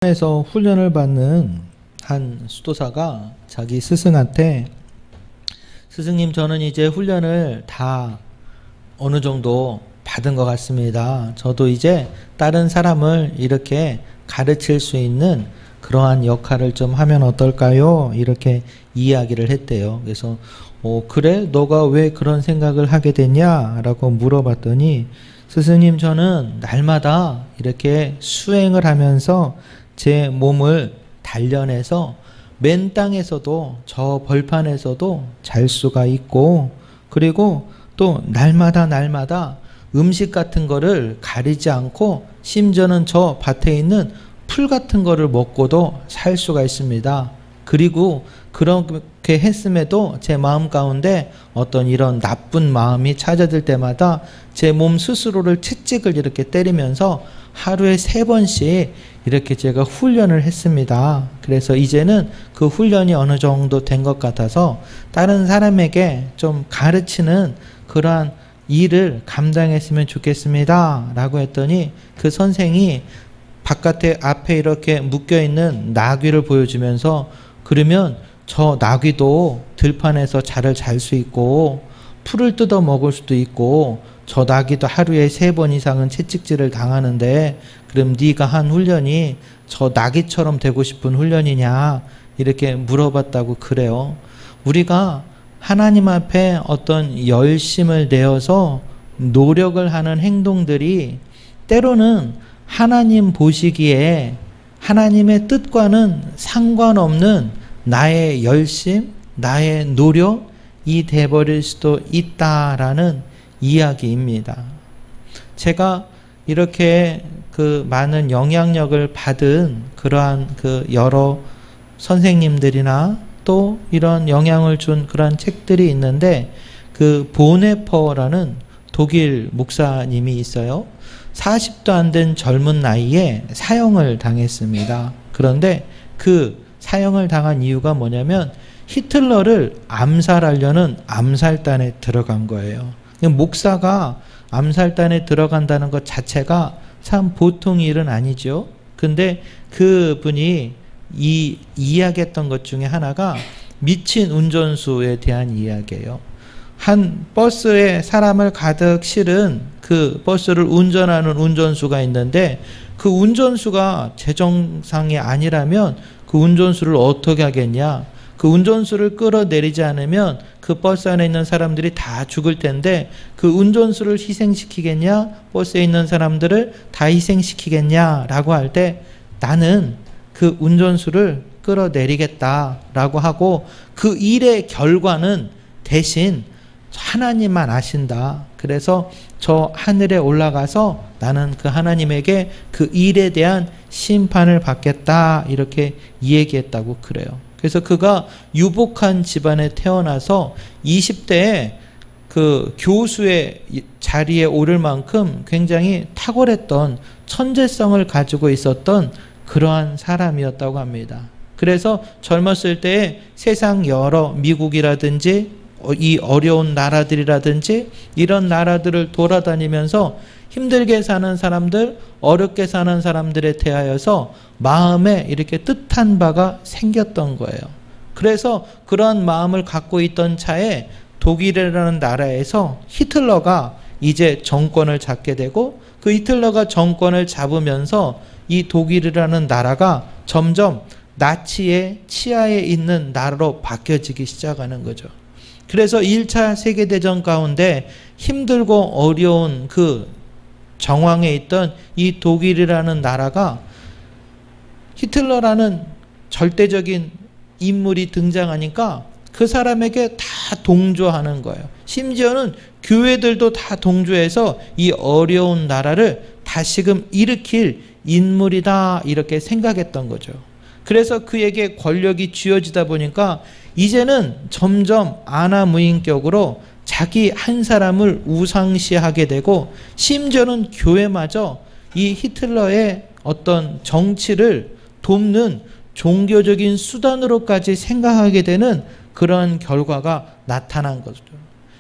에서 훈련을 받는 한 수도사가 자기 스승한테 스승님, 저는 이제 훈련을 다 어느 정도 받은 것 같습니다. 저도 이제 다른 사람을 이렇게 가르칠 수 있는 그러한 역할을 좀 하면 어떨까요? 이렇게 이야기를 했대요. 그래서 그래? 너가 왜 그런 생각을 하게 됐냐? 라고 물어봤더니 스승님, 저는 날마다 이렇게 수행을 하면서 제 몸을 단련해서 맨 땅에서도 저 벌판에서도 잘 수가 있고, 그리고 또 날마다 음식 같은 거를 가리지 않고 심지어는 저 밭에 있는 풀 같은 거를 먹고도 살 수가 있습니다. 그리고 그렇게 했음에도 제 마음 가운데 어떤 이런 나쁜 마음이 찾아들 때마다 제 몸 스스로를 채찍을 이렇게 때리면서 하루에 3번씩 이렇게 제가 훈련을 했습니다. 그래서 이제는 그 훈련이 어느 정도 된 것 같아서 다른 사람에게 좀 가르치는 그러한 일을 감당했으면 좋겠습니다. 라고 했더니 그 선생이 바깥에 앞에 이렇게 묶여있는 나귀를 보여주면서, 그러면 저 나귀도 들판에서 잘을 잘 수 있고 풀을 뜯어 먹을 수도 있고 저 나귀도 하루에 3번 이상은 채찍질을 당하는데, 그럼 네가 한 훈련이 저 나귀처럼 되고 싶은 훈련이냐? 이렇게 물어봤다고 그래요. 우리가 하나님 앞에 어떤 열심을 내어서 노력을 하는 행동들이 때로는 하나님 보시기에 하나님의 뜻과는 상관없는 나의 열심, 나의 노력이 돼버릴 수도 있다라는 이야기입니다. 제가 이렇게 그 많은 영향력을 받은 그러한 그 여러 선생님들이나 또 이런 영향을 준 그러한 책들이 있는데, 그 보네퍼라는 독일 목사님이 있어요. 40도 안 된 젊은 나이에 사형을 당했습니다. 그런데 그 사형을 당한 이유가 뭐냐면 히틀러를 암살하려는 암살단에 들어간 거예요. 목사가 암살단에 들어간다는 것 자체가 참 보통 일은 아니죠. 근데 그분이 이야기했던 것 중에 하나가 미친 운전수에 대한 이야기예요. 한 버스에 사람을 가득 실은 그 버스를 운전하는 운전수가 있는데, 그 운전수가 재정상이 아니라면 그 운전수를 어떻게 하겠냐? 그 운전수를 끌어내리지 않으면 그 버스 안에 있는 사람들이 다 죽을 텐데 그 운전수를 희생시키겠냐? 버스에 있는 사람들을 다 희생시키겠냐라고 할 때 나는 그 운전수를 끌어내리겠다라고 하고, 그 일의 결과는 대신 하나님만 아신다. 그래서 저 하늘에 올라가서 나는 그 하나님에게 그 일에 대한 심판을 받겠다. 이렇게 얘기했다고 그래요. 그래서 그가 유복한 집안에 태어나서 20대에 그 교수의 자리에 오를 만큼 굉장히 탁월했던 천재성을 가지고 있었던 그러한 사람이었다고 합니다. 그래서 젊었을 때에 세상 여러 미국이라든지 이 어려운 나라들이라든지 이런 나라들을 돌아다니면서 힘들게 사는 사람들, 어렵게 사는 사람들에 대하여서 마음에 이렇게 뜻한 바가 생겼던 거예요. 그래서 그런 마음을 갖고 있던 차에 독일이라는 나라에서 히틀러가 이제 정권을 잡게 되고, 그 히틀러가 정권을 잡으면서 이 독일이라는 나라가 점점 나치의 치하에 있는 나라로 바뀌어지기 시작하는 거죠. 그래서 1차 세계대전 가운데 힘들고 어려운 그 정황에 있던 이 독일이라는 나라가 히틀러라는 절대적인 인물이 등장하니까 그 사람에게 다 동조하는 거예요. 심지어는 교회들도 다 동조해서 이 어려운 나라를 다시금 일으킬 인물이다 이렇게 생각했던 거죠. 그래서 그에게 권력이 쥐어지다 보니까 이제는 점점 아나무인격으로 자기 한 사람을 우상시하게 되고, 심지어는 교회마저 이 히틀러의 어떤 정치를 돕는 종교적인 수단으로까지 생각하게 되는 그런 결과가 나타난 거죠.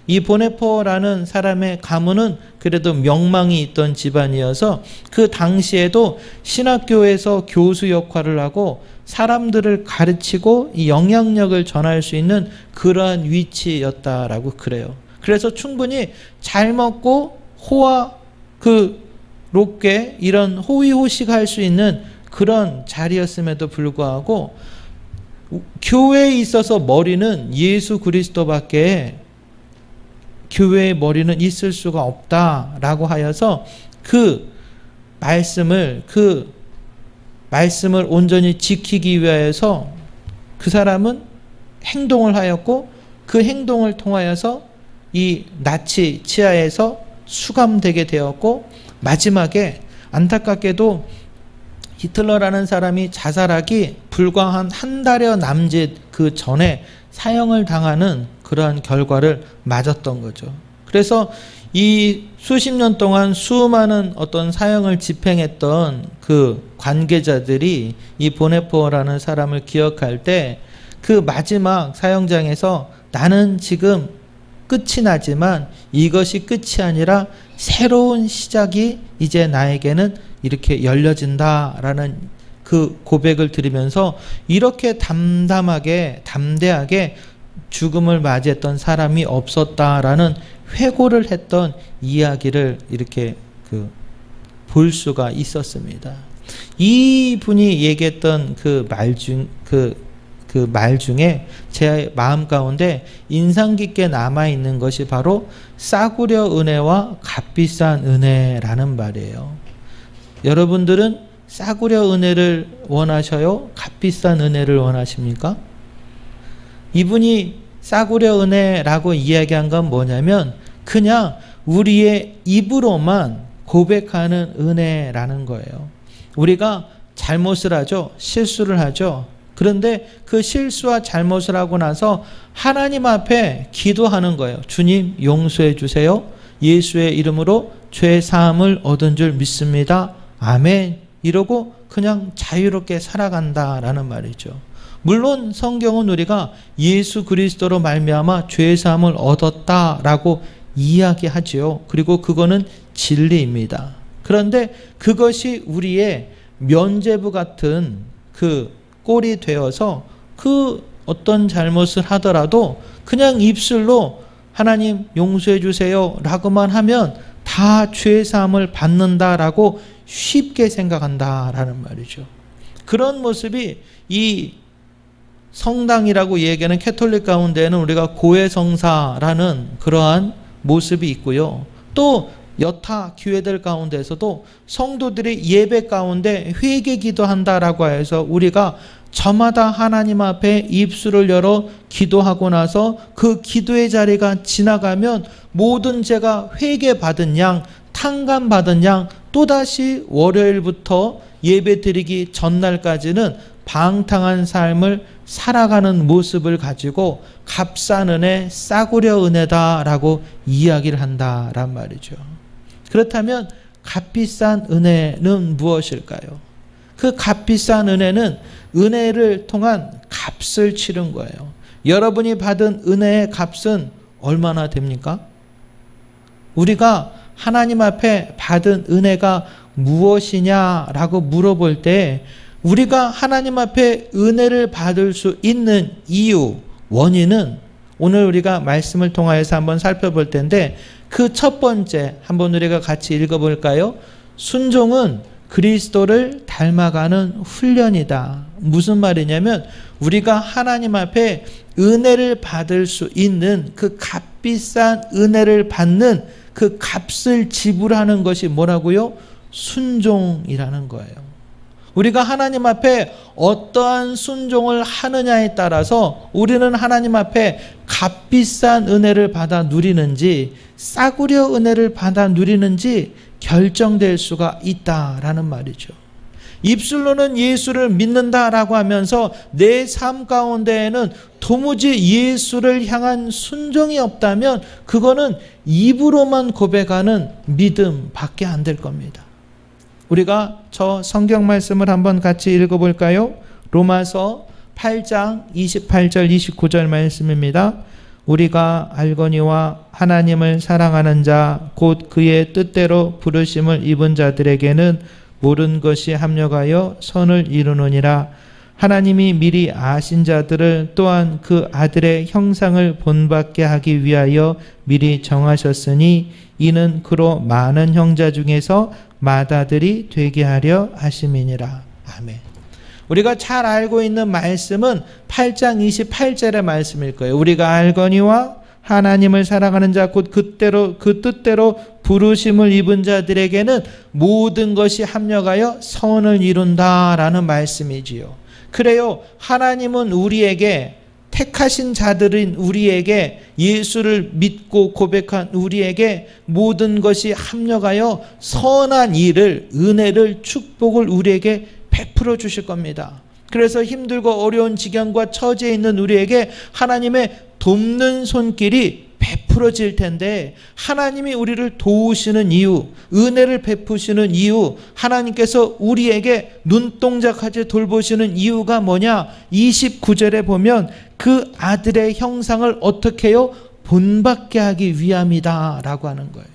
이 보네포라는 사람의 가문은 그래도 명망이 있던 집안이어서 그 당시에도 신학교에서 교수 역할을 하고 사람들을 가르치고 이 영향력을 전할 수 있는 그러한 위치였다라고 그래요. 그래서 충분히 잘 먹고 롭게 이런 호의호식할 수 있는 그런 자리였음에도 불구하고 교회에 있어서 머리는 예수 그리스도밖에 교회의 머리는 있을 수가 없다라고 하여서 그 말씀을 온전히 지키기 위하여서 그 사람은 행동을 하였고 그 행동을 통하여서 이 나치 치하에서 수감되게 되었고 마지막에 안타깝게도 히틀러라는 사람이 자살하기 불과 한 달여 남짓 그 전에 사형을 당하는 그러한 결과를 맞았던 거죠. 그래서 이 수십 년 동안 수많은 어떤 사형을 집행했던 그 관계자들이 이 보네포라는 사람을 기억할 때 그 마지막 사형장에서 나는 지금 끝이 나지만 이것이 끝이 아니라 새로운 시작이 이제 나에게는 이렇게 열려진다라는 그 고백을 들으면서 이렇게 담대하게 죽음을 맞이했던 사람이 없었다라는 회고를 했던 이야기를 이렇게 볼 수가 있었습니다. 이 분이 얘기했던 그 말 중에 제 마음 가운데 인상 깊게 남아있는 것이 바로 싸구려 은혜와 값비싼 은혜라는 말이에요. 여러분들은 싸구려 은혜를 원하셔요? 값비싼 은혜를 원하십니까? 이분이 싸구려 은혜라고 이야기한 건 뭐냐면 그냥 우리의 입으로만 고백하는 은혜라는 거예요. 우리가 잘못을 하죠. 실수를 하죠. 그런데 그 실수와 잘못을 하고 나서 하나님 앞에 기도하는 거예요. 주님 용서해 주세요. 예수의 이름으로 죄 사함을 얻은 줄 믿습니다. 아멘. 이러고 그냥 자유롭게 살아간다라는 말이죠. 물론 성경은 우리가 예수 그리스도로 말미암아 죄 사함을 얻었다라고 이야기하지요. 그리고 그거는 진리입니다. 그런데 그것이 우리의 면죄부 같은 그 꼴이 되어서 그 어떤 잘못을 하더라도 그냥 입술로 하나님 용서해 주세요 라고만 하면 다 죄 사함을 받는다라고 쉽게 생각한다라는 말이죠. 그런 모습이 이 성당이라고 얘기하는 캐톨릭 가운데는 우리가 고해성사라는 그러한 모습이 있고요. 또 여타 교회들 가운데서도 성도들이 예배 가운데 회개 기도한다라고 해서 우리가 저마다 하나님 앞에 입술을 열어 기도하고 나서 그 기도의 자리가 지나가면 모든 죄가 회개받은 양, 탕감받은 양 또다시 월요일부터 예배 드리기 전날까지는 방탕한 삶을 살아가는 모습을 가지고 값싼 은혜, 싸구려 은혜다라고 이야기를 한다란 말이죠. 그렇다면 값비싼 은혜는 무엇일까요? 그 값비싼 은혜는 은혜를 통한 값을 치른 거예요. 여러분이 받은 은혜의 값은 얼마나 됩니까? 우리가 하나님 앞에 받은 은혜가 무엇이냐라고 물어볼 때 우리가 하나님 앞에 은혜를 받을 수 있는 이유, 원인은 오늘 우리가 말씀을 통하여서 한번 살펴볼 텐데 그 첫 번째 한번 우리가 같이 읽어볼까요? 순종은 그리스도를 닮아가는 훈련이다. 무슨 말이냐면 우리가 하나님 앞에 은혜를 받을 수 있는 그 값비싼 은혜를 받는 그 값을 지불하는 것이 뭐라고요? 순종이라는 거예요. 우리가 하나님 앞에 어떠한 순종을 하느냐에 따라서 우리는 하나님 앞에 값비싼 은혜를 받아 누리는지 싸구려 은혜를 받아 누리는지 결정될 수가 있다라는 말이죠. 입술로는 예수를 믿는다라고 하면서 내 삶 가운데에는 도무지 예수를 향한 순종이 없다면 그거는 입으로만 고백하는 믿음밖에 안 될 겁니다. 우리가 저 성경 말씀을 한번 같이 읽어볼까요? 로마서 8장 28절 29절 말씀입니다. 우리가 알거니와 하나님을 사랑하는 자 곧 그의 뜻대로 부르심을 입은 자들에게는 모든 것이 합력하여 선을 이루느니라. 하나님이 미리 아신 자들을 또한 그 아들의 형상을 본받게 하기 위하여 미리 정하셨으니 이는 그로 많은 형제 중에서 맏아들이 되게 하려 하심이니라. 아멘. 우리가 잘 알고 있는 말씀은 8장 28절의 말씀일 거예요. 우리가 알거니와 하나님을 사랑하는 자 곧 그 뜻대로 부르심을 입은 자들에게는 모든 것이 합력하여 선을 이룬다라는 말씀이지요. 그래요. 하나님은 우리에게 택하신 자들인 우리에게 예수를 믿고 고백한 우리에게 모든 것이 합력하여 선한 일을 은혜를 축복을 우리에게 베풀어 주실 겁니다. 그래서 힘들고 어려운 지경과 처지에 있는 우리에게 하나님의 돕는 손길이 베풀어질 텐데 하나님이 우리를 도우시는 이유, 은혜를 베푸시는 이유, 하나님께서 우리에게 눈동자까지 돌보시는 이유가 뭐냐? 29절에 보면 그 아들의 형상을 어떻게 해요? 본받게 하기 위함이다 라고 하는 거예요.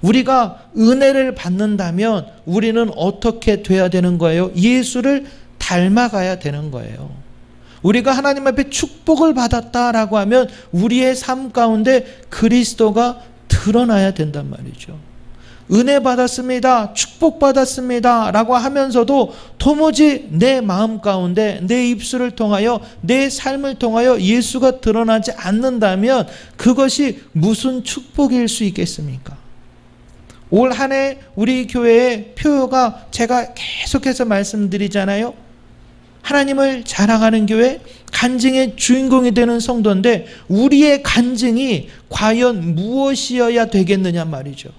우리가 은혜를 받는다면 우리는 어떻게 돼야 되는 거예요? 예수를 닮아가야 되는 거예요. 우리가 하나님 앞에 축복을 받았다라고 하면 우리의 삶 가운데 그리스도가 드러나야 된단 말이죠. 은혜 받았습니다. 축복 받았습니다. 라고 하면서도 도무지 내 마음 가운데 내 입술을 통하여 내 삶을 통하여 예수가 드러나지 않는다면 그것이 무슨 축복일 수 있겠습니까? 올 한 해 우리 교회의 표어가 제가 계속해서 말씀드리잖아요. 하나님을 자랑하는 교회, 간증의 주인공이 되는 성도인데 우리의 간증이 과연 무엇이어야 되겠느냐 말이죠.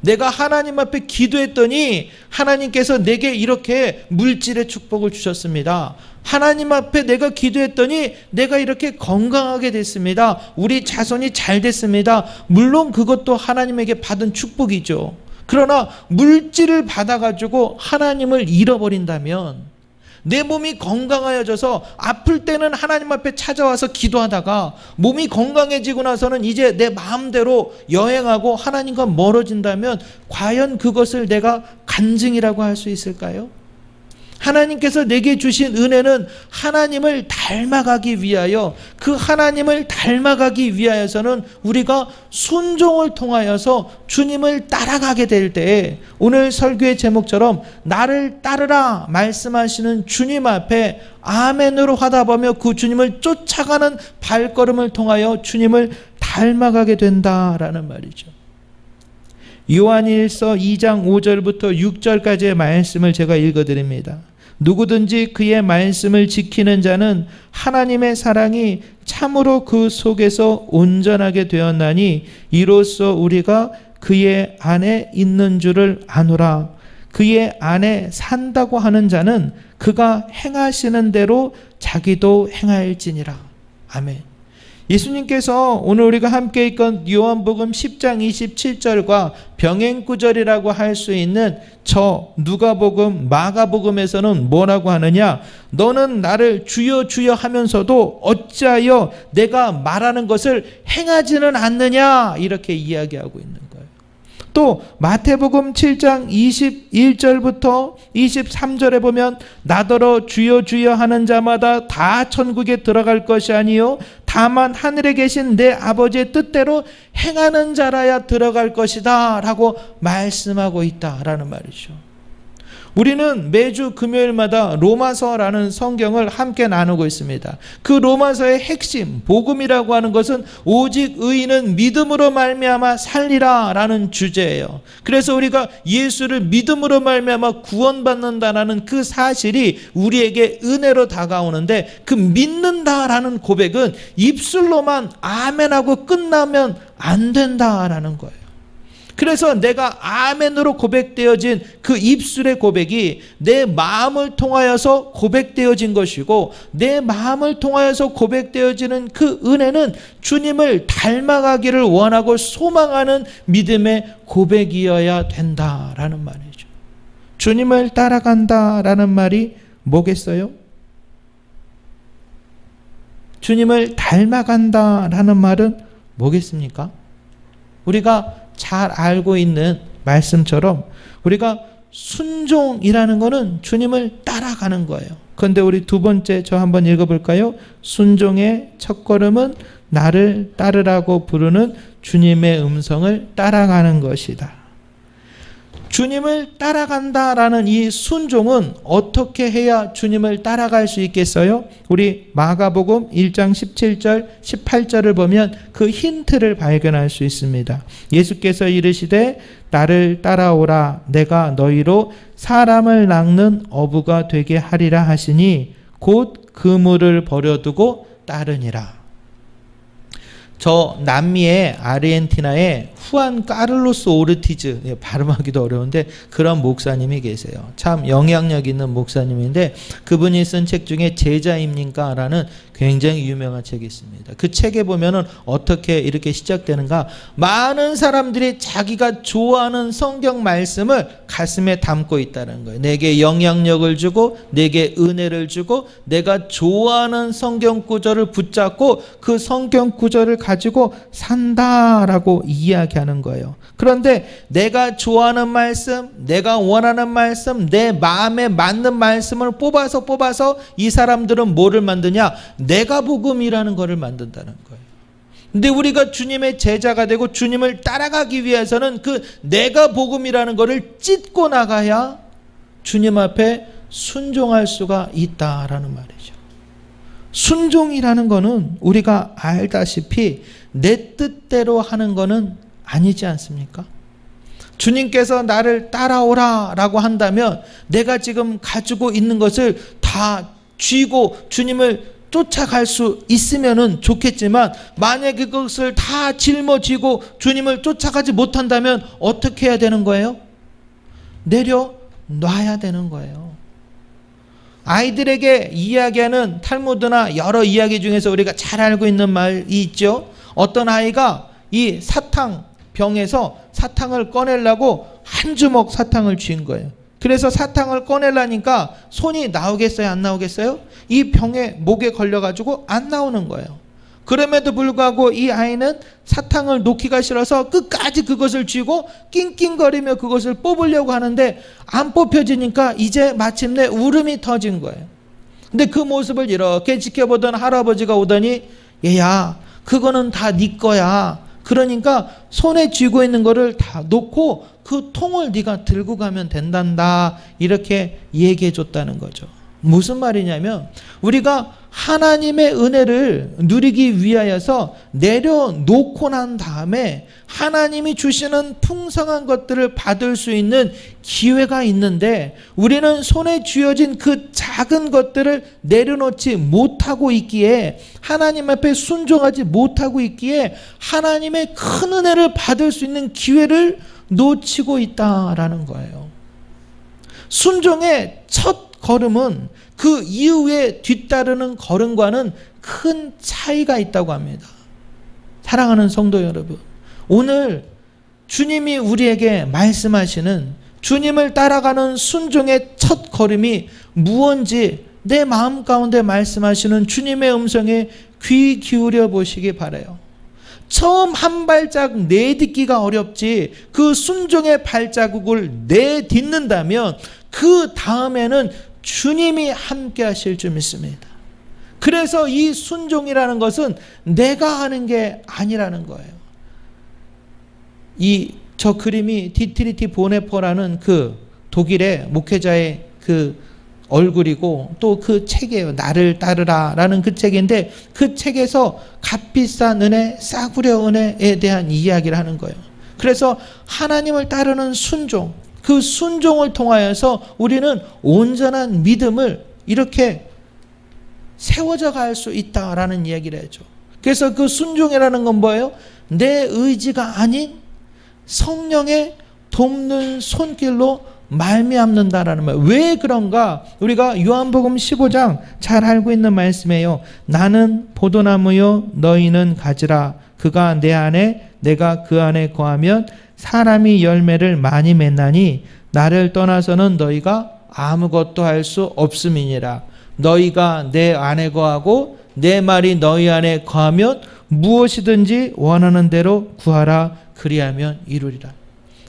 내가 하나님 앞에 기도했더니 하나님께서 내게 이렇게 물질의 축복을 주셨습니다. 하나님 앞에 내가 기도했더니 내가 이렇게 건강하게 됐습니다. 우리 자손이 잘 됐습니다. 물론 그것도 하나님에게 받은 축복이죠. 그러나 물질을 받아가지고 하나님을 잃어버린다면 내 몸이 건강하여져서 아플 때는 하나님 앞에 찾아와서 기도하다가 몸이 건강해지고 나서는 이제 내 마음대로 여행하고 하나님과 멀어진다면 과연 그것을 내가 간증이라고 할 수 있을까요? 하나님께서 내게 주신 은혜는 하나님을 닮아가기 위하여 그 하나님을 닮아가기 위하여서는 우리가 순종을 통하여서 주님을 따라가게 될 때에 오늘 설교의 제목처럼 나를 따르라 말씀하시는 주님 앞에 아멘으로 화답하며 그 주님을 쫓아가는 발걸음을 통하여 주님을 닮아가게 된다라는 말이죠. 요한일서 2장 5절부터 6절까지의 말씀을 제가 읽어드립니다. 누구든지 그의 말씀을 지키는 자는 하나님의 사랑이 참으로 그 속에서 온전하게 되었나니 이로써 우리가 그의 안에 있는 줄을 아노라. 그의 안에 산다고 하는 자는 그가 행하시는 대로 자기도 행할지니라. 아멘. 예수님께서 오늘 우리가 함께 읽은 요한복음 10장 27절과 병행구절이라고 할 수 있는 저 누가복음 마가복음에서는 뭐라고 하느냐? 너는 나를 주여 주여 하면서도 어찌하여 내가 말하는 것을 행하지는 않느냐? 이렇게 이야기하고 있는 거예요. 또 마태복음 7장 21절부터 23절에 보면 나더러 주여 주여 하는 자마다 다 천국에 들어갈 것이 아니요 다만 하늘에 계신 내 아버지의 뜻대로 행하는 자라야 들어갈 것이다 라고 말씀하고 있다라는 말이죠. 우리는 매주 금요일마다 로마서라는 성경을 함께 나누고 있습니다. 그 로마서의 핵심, 복음이라고 하는 것은 오직 의인은 믿음으로 말미암아 살리라 라는 주제예요. 그래서 우리가 예수를 믿음으로 말미암아 구원받는다라는 그 사실이 우리에게 은혜로 다가오는데 그 믿는다라는 고백은 입술로만 아멘하고 끝나면 안 된다라는 거예요. 그래서 내가 아멘으로 고백되어진 그 입술의 고백이 내 마음을 통하여서 고백되어진 것이고 내 마음을 통하여서 고백되어지는 그 은혜는 주님을 닮아가기를 원하고 소망하는 믿음의 고백이어야 된다라는 말이죠. 주님을 따라간다라는 말이 뭐겠어요? 주님을 닮아간다라는 말은 뭐겠습니까? 우리가 잘 알고 있는 말씀처럼 우리가 순종이라는 것은 주님을 따라가는 거예요. 그런데 우리 두 번째 저 한번 읽어볼까요? 순종의 첫걸음은 나를 따르라고 부르는 주님의 음성을 따라가는 것이다. 주님을 따라간다라는 이 순종은 어떻게 해야 주님을 따라갈 수 있겠어요? 우리 마가복음 1장 17절 18절을 보면 그 힌트를 발견할 수 있습니다. 예수께서 이르시되 나를 따라오라 내가 너희로 사람을 낚는 어부가 되게 하리라 하시니 곧 그물을 버려두고 따르니라. 저 남미의 아르헨티나의 후안 까를로스 오르티즈, 발음하기도 어려운데 그런 목사님이 계세요. 참 영향력 있는 목사님인데 그분이 쓴 책 중에 제자입니까? 라는 굉장히 유명한 책이 있습니다. 그 책에 보면은 어떻게 이렇게 시작되는가? 많은 사람들이 자기가 좋아하는 성경 말씀을 가슴에 담고 있다는 거예요. 내게 영향력을 주고 내게 은혜를 주고 내가 좋아하는 성경 구절을 붙잡고 그 성경 구절을 가지고 산다라고 이야기하는 거예요. 그런데 내가 좋아하는 말씀, 내가 원하는 말씀, 내 마음에 맞는 말씀을 뽑아서 이 사람들은 뭐를 만드냐? 내가 복음이라는 것을 만든다는 거예요. 근데 우리가 주님의 제자가 되고 주님을 따라가기 위해서는 그 내가 복음이라는 것을 찢고 나가야 주님 앞에 순종할 수가 있다라는 말이죠. 순종이라는 것은 우리가 알다시피 내 뜻대로 하는 것은 아니지 않습니까? 주님께서 나를 따라오라 라고 한다면 내가 지금 가지고 있는 것을 다 쥐고 주님을 쫓아갈 수 있으면 좋겠지만 만약에 그것을 다 짊어지고 주님을 쫓아가지 못한다면 어떻게 해야 되는 거예요? 내려놔야 되는 거예요. 아이들에게 이야기하는 탈무드나 여러 이야기 중에서 우리가 잘 알고 있는 말이 있죠. 어떤 아이가 이 사탕병에서 사탕을 꺼내려고 한 주먹 사탕을 쥔 거예요. 그래서 사탕을 꺼내려니까 손이 나오겠어요? 안 나오겠어요? 이 병에 목에 걸려가지고 안 나오는 거예요. 그럼에도 불구하고 이 아이는 사탕을 놓기가 싫어서 끝까지 그것을 쥐고 낑낑거리며 그것을 뽑으려고 하는데 안 뽑혀지니까 이제 마침내 울음이 터진 거예요. 근데 그 모습을 이렇게 지켜보던 할아버지가 오더니 얘야 그거는 다 네 거야. 그러니까 손에 쥐고 있는 거를 다 놓고 그 통을 네가 들고 가면 된단다. 이렇게 얘기해 줬다는 거죠. 무슨 말이냐면 우리가 하나님의 은혜를 누리기 위하여서 내려놓고 난 다음에 하나님이 주시는 풍성한 것들을 받을 수 있는 기회가 있는데 우리는 손에 쥐어진 그 작은 것들을 내려놓지 못하고 있기에 하나님 앞에 순종하지 못하고 있기에 하나님의 큰 은혜를 받을 수 있는 기회를 놓치고 있다라는 거예요. 순종의 첫 걸음은 그 이후에 뒤따르는 걸음과는 큰 차이가 있다고 합니다. 사랑하는 성도 여러분, 오늘 주님이 우리에게 말씀하시는 주님을 따라가는 순종의 첫 걸음이 무언지 내 마음 가운데 말씀하시는 주님의 음성에 귀 기울여 보시기 바라요. 처음 한 발짝 내딛기가 어렵지 그 순종의 발자국을 내딛는다면 그 다음에는 주님이 함께 하실 줄 믿습니다. 그래서 이 순종이라는 것은 내가 하는 게 아니라는 거예요. 저 그림이 디트리티 보네퍼라는 그 독일의 목회자의 그 얼굴이고 또 그 책이에요. 나를 따르라 라는 그 책인데 그 책에서 값비싼 은혜, 싸구려 은혜에 대한 이야기를 하는 거예요. 그래서 하나님을 따르는 순종, 그 순종을 통하여서 우리는 온전한 믿음을 이렇게 세워져 갈 수 있다라는 이야기를 해줘. 그래서 그 순종이라는 건 뭐예요? 내 의지가 아닌 성령의 돕는 손길로 말미암는다라는 말. 왜 그런가? 우리가 요한복음 15장 잘 알고 있는 말씀이에요. 나는 포도나무요 너희는 가지라. 그가 내 안에 내가 그 안에 거하면 사람이 열매를 많이 맺나니 나를 떠나서는 너희가 아무것도 할 수 없음이니라. 너희가 내 안에 거하고 내 말이 너희 안에 거하면 무엇이든지 원하는 대로 구하라. 그리하면 이루리라.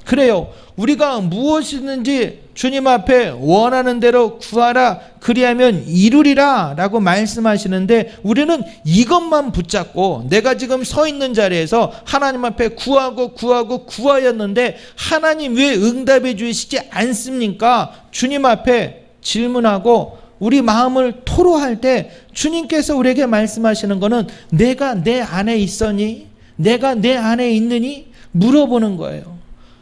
그래요. 우리가 무엇이든지 주님 앞에 원하는 대로 구하라. 그리하면 이루리라 라고 말씀하시는데, 우리는 이것만 붙잡고 내가 지금 서 있는 자리에서 하나님 앞에 구하였는데 하나님 왜 응답해 주시지 않습니까? 주님 앞에 질문하고 우리 마음을 토로할 때 주님께서 우리에게 말씀하시는 것은 내가 내 안에 있으니? 내가 내 안에 있느니? 물어보는 거예요.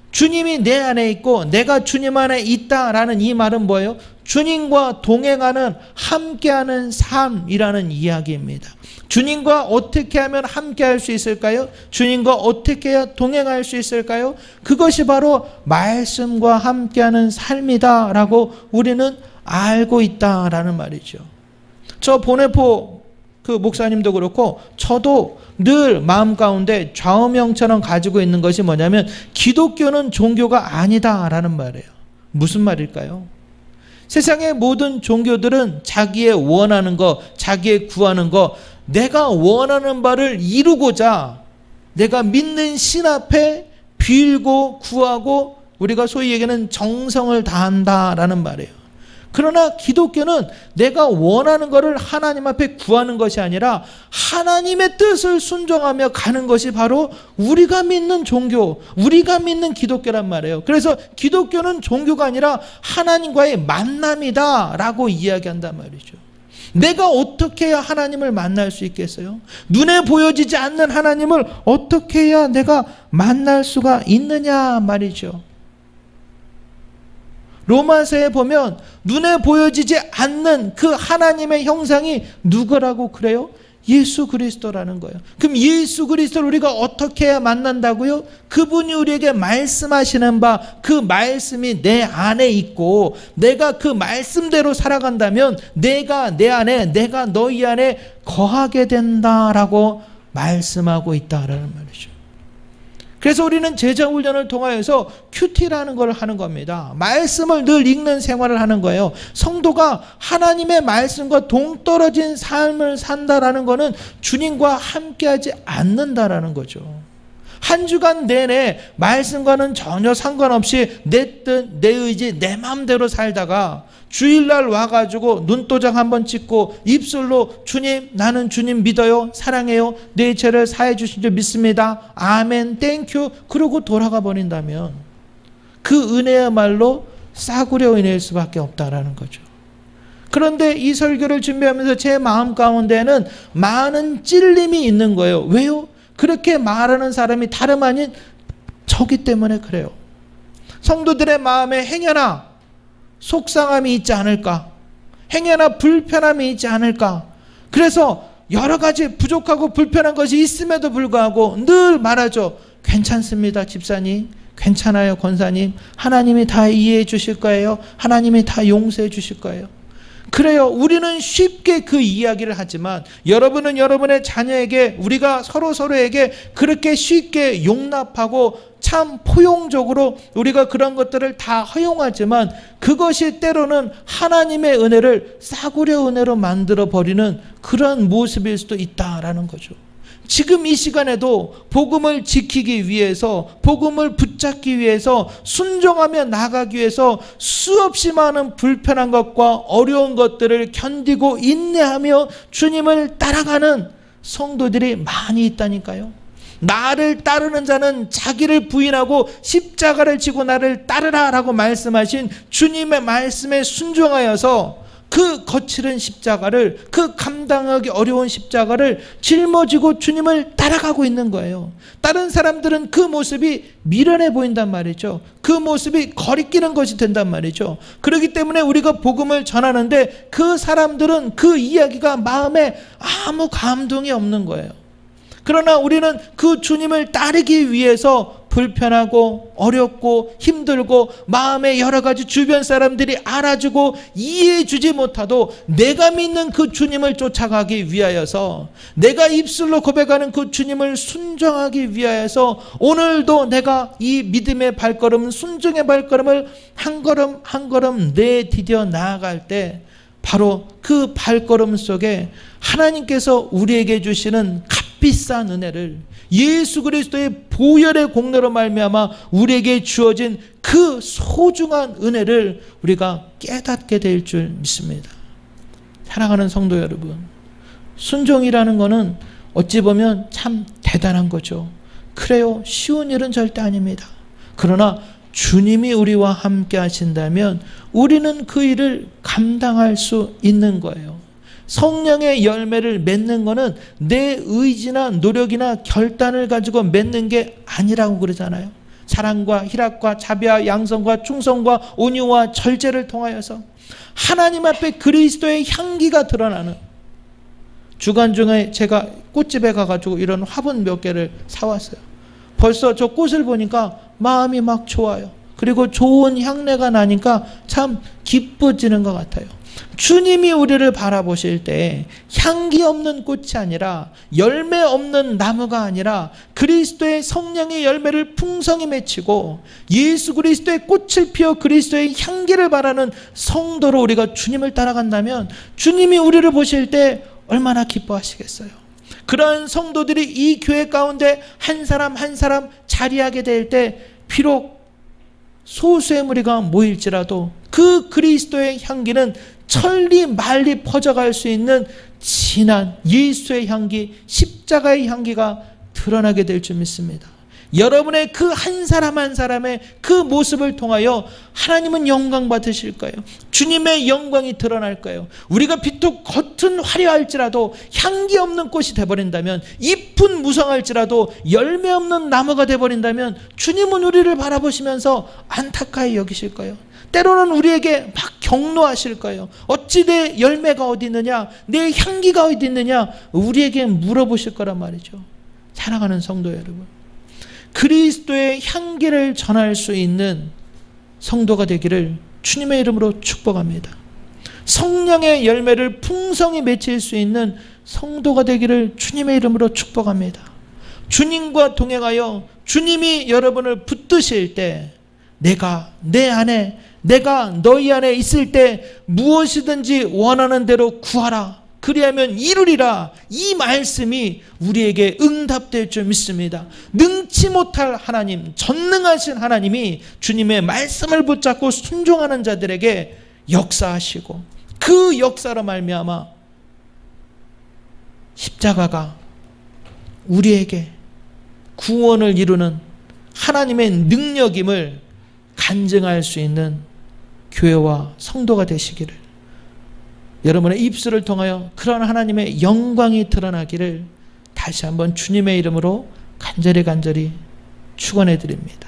주님이 내 안에 있고 내가 주님 안에 있다라는 이 말은 뭐예요? 주님과 동행하는, 함께하는 삶이라는 이야기입니다. 주님과 어떻게 하면 함께할 수 있을까요? 주님과 어떻게 해야 동행할 수 있을까요? 그것이 바로 말씀과 함께하는 삶이다라고 우리는 알고 있다라는 말이죠. 저 보네포 그 목사님도 그렇고 저도 늘 마음 가운데 좌우명처럼 가지고 있는 것이 뭐냐면, 기독교는 종교가 아니다라는 말이에요. 무슨 말일까요? 세상의 모든 종교들은 자기의 원하는 것, 자기의 구하는 것, 내가 원하는 바를 이루고자 내가 믿는 신 앞에 빌고 구하고 우리가 소위 얘기하는 정성을 다한다라는 말이에요. 그러나 기독교는 내가 원하는 것을 하나님 앞에 구하는 것이 아니라 하나님의 뜻을 순종하며 가는 것이 바로 우리가 믿는 종교, 우리가 믿는 기독교란 말이에요. 그래서 기독교는 종교가 아니라 하나님과의 만남이다라고 이야기한단 말이죠. 내가 어떻게 해야 하나님을 만날 수 있겠어요? 눈에 보여지지 않는 하나님을 어떻게 해야 내가 만날 수가 있느냐 말이죠. 로마서에 보면 눈에 보여지지 않는 그 하나님의 형상이 누구라고 그래요? 예수 그리스도라는 거예요. 그럼 예수 그리스도를 우리가 어떻게 해야 만난다고요? 그분이 우리에게 말씀하시는 바, 그 말씀이 내 안에 있고 내가 그 말씀대로 살아간다면 내가 내 안에, 내가 너희 안에 거하게 된다라고 말씀하고 있다라는 말이죠. 그래서 우리는 제자훈련을 통하여서 큐티라는 걸 하는 겁니다. 말씀을 늘 읽는 생활을 하는 거예요. 성도가 하나님의 말씀과 동떨어진 삶을 산다라는 것은 주님과 함께하지 않는다라는 거죠. 한 주간 내내 말씀과는 전혀 상관없이 내 뜻, 내 의지, 내 마음대로 살다가 주일날 와가지고 눈도장 한번 찍고 입술로 주님, 나는 주님 믿어요, 사랑해요, 내 죄를 사해 주신 줄 믿습니다, 아멘, 땡큐, 그러고 돌아가 버린다면 그 은혜야말로 싸구려 은혜일 수밖에 없다라는 거죠. 그런데 이 설교를 준비하면서 제 마음 가운데는 많은 찔림이 있는 거예요. 왜요? 그렇게 말하는 사람이 다름 아닌 저기 때문에 그래요. 성도들의 마음에 행여나 속상함이 있지 않을까? 행여나 불편함이 있지 않을까? 그래서 여러 가지 부족하고 불편한 것이 있음에도 불구하고 늘 말하죠. 괜찮습니다, 집사님. 괜찮아요, 권사님. 하나님이 다 이해해 주실 거예요. 하나님이 다 용서해 주실 거예요. 그래요. 우리는 쉽게 그 이야기를 하지만 여러분은 여러분의 자녀에게, 우리가 서로에게 그렇게 쉽게 용납하고 참 포용적으로 우리가 그런 것들을 다 허용하지만 그것이 때로는 하나님의 은혜를 싸구려 은혜로 만들어버리는 그런 모습일 수도 있다라는 거죠. 지금 이 시간에도 복음을 지키기 위해서, 복음을 붙잡기 위해서, 순종하며 나가기 위해서 수없이 많은 불편한 것과 어려운 것들을 견디고 인내하며 주님을 따라가는 성도들이 많이 있다니까요. 나를 따르는 자는 자기를 부인하고 십자가를 지고 나를 따르라 라고 말씀하신 주님의 말씀에 순종하여서 그 거칠은 십자가를, 그 감당하기 어려운 십자가를 짊어지고 주님을 따라가고 있는 거예요. 다른 사람들은 그 모습이 미련해 보인단 말이죠. 그 모습이 거리끼는 것이 된단 말이죠. 그렇기 때문에 우리가 복음을 전하는데 그 사람들은 그 이야기가 마음에 아무 감동이 없는 거예요. 그러나 우리는 그 주님을 따르기 위해서 불편하고 어렵고 힘들고 마음에 여러 가지 주변 사람들이 알아주고 이해해 주지 못하도 내가 믿는 그 주님을 쫓아가기 위하여서, 내가 입술로 고백하는 그 주님을 순종하기 위하여서 오늘도 내가 이 믿음의 발걸음, 순종의 발걸음을 한 걸음 한 걸음 내디뎌 나아갈 때 바로 그 발걸음 속에 하나님께서 우리에게 주시는 값비싼 은혜를, 예수 그리스도의 보혈의 공로로 말미암아 우리에게 주어진 그 소중한 은혜를 우리가 깨닫게 될 줄 믿습니다. 사랑하는 성도 여러분, 순종이라는 것은 어찌 보면 참 대단한 거죠. 그래요, 쉬운 일은 절대 아닙니다. 그러나 주님이 우리와 함께 하신다면 우리는 그 일을 감당할 수 있는 거예요. 성령의 열매를 맺는 것은 내 의지나 노력이나 결단을 가지고 맺는 게 아니라고 그러잖아요. 사랑과 희락과 자비와 양성과 충성과 온유와 절제를 통하여서 하나님 앞에 그리스도의 향기가 드러나는, 주간 중에 제가 꽃집에 가가지고 이런 화분 몇 개를 사왔어요. 벌써 저 꽃을 보니까 마음이 막 좋아요. 그리고 좋은 향내가 나니까 참 기뻐지는 것 같아요. 주님이 우리를 바라보실 때 향기 없는 꽃이 아니라, 열매 없는 나무가 아니라 그리스도의 성령의 열매를 풍성히 맺히고 예수 그리스도의 꽃을 피워 그리스도의 향기를 바라는 성도로 우리가 주님을 따라간다면 주님이 우리를 보실 때 얼마나 기뻐하시겠어요. 그러한 성도들이 이 교회 가운데 한 사람 한 사람 자리하게 될 때 비록 소수의 무리가 모일지라도 그 그리스도의 향기는 천리 말리 퍼져갈 수 있는 진한 예수의 향기, 십자가의 향기가 드러나게 될 줄 믿습니다. 여러분의 그 한 사람 한 사람의 그 모습을 통하여 하나님은 영광 받으실 거예요. 주님의 영광이 드러날 거예요. 우리가 비록 겉은 화려할지라도 향기 없는 꽃이 되어버린다면, 잎은 무성할지라도 열매 없는 나무가 되어버린다면 주님은 우리를 바라보시면서 안타까이 여기실 거예요. 때로는 우리에게 막 격노하실 거예요. 어찌 내 열매가 어디 있느냐, 내 향기가 어디 있느냐, 우리에게 물어보실 거란 말이죠. 사랑하는 성도 여러분, 그리스도의 향기를 전할 수 있는 성도가 되기를 주님의 이름으로 축복합니다. 성령의 열매를 풍성히 맺힐 수 있는 성도가 되기를 주님의 이름으로 축복합니다. 주님과 동행하여 주님이 여러분을 붙드실 때, 내가 내 안에, 내가 너희 안에 있을 때 무엇이든지 원하는 대로 구하라, 그리하면 이루리라, 이 말씀이 우리에게 응답될 줄 믿습니다. 능치 못할 하나님, 전능하신 하나님이 주님의 말씀을 붙잡고 순종하는 자들에게 역사하시고, 그 역사로 말미암아 십자가가 우리에게 구원을 이루는 하나님의 능력임을 간증할 수 있는 교회와 성도가 되시기를, 여러분의 입술을 통하여 그런 하나님의 영광이 드러나기를 다시 한번 주님의 이름으로 간절히 축원해 드립니다.